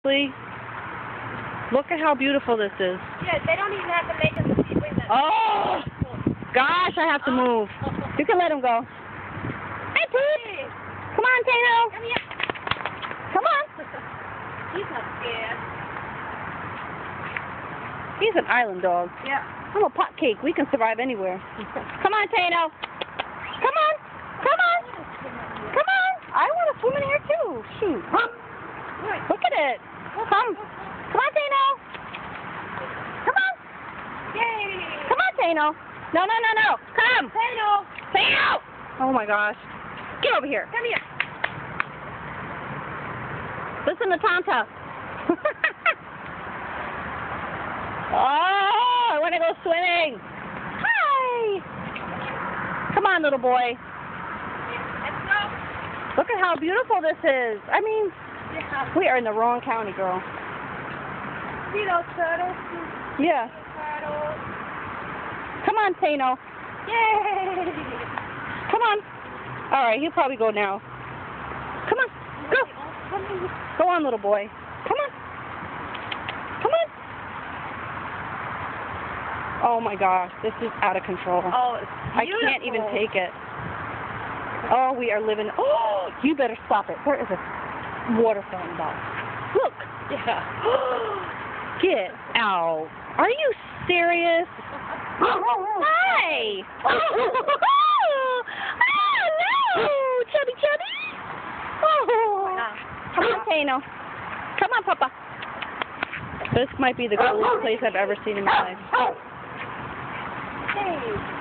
Seriously? Look at how beautiful this is. Yeah, they don't even have to make us a sequence. Oh! Gosh, I have to move. You can let him go. Hey, Pete! Come on, Tano! Come here. Come on. He's not scared. He's an island dog. Yeah. I'm a pot cake. We can survive anywhere. Come on, Tano. Come on. Come on. Come on. I want to swim in here, too. Shoot. Look at it. Come. Come on, Tano. Come on. Yay! Come on, Tano. No, no, no, no. Come. Tano! Tano! Oh, my gosh. Get over here. Come here. Listen to Tanta. Oh, I want to go swimming. Hi. Come on, little boy. Let's go. Look at how beautiful this is. I mean, Yeah. we are in the wrong county, girl. See those turtles? Yeah. Turtles. Come on, Tano. Yay! Come on. All right, he'll probably go now. Come on. Go. Go on, little boy. Come on. Come on. Oh, my gosh. This is out of control. Oh, it's I can't even take it. Oh, we are living. Oh, you better stop it. There is a waterfall in the box. Look. Yeah. Get out. Are you serious? Hi. Oh, no. Chubby, chubby. Oh. Come on, Tano. Come on, Papa. This might be the coolest place I've ever seen in my life. Hey.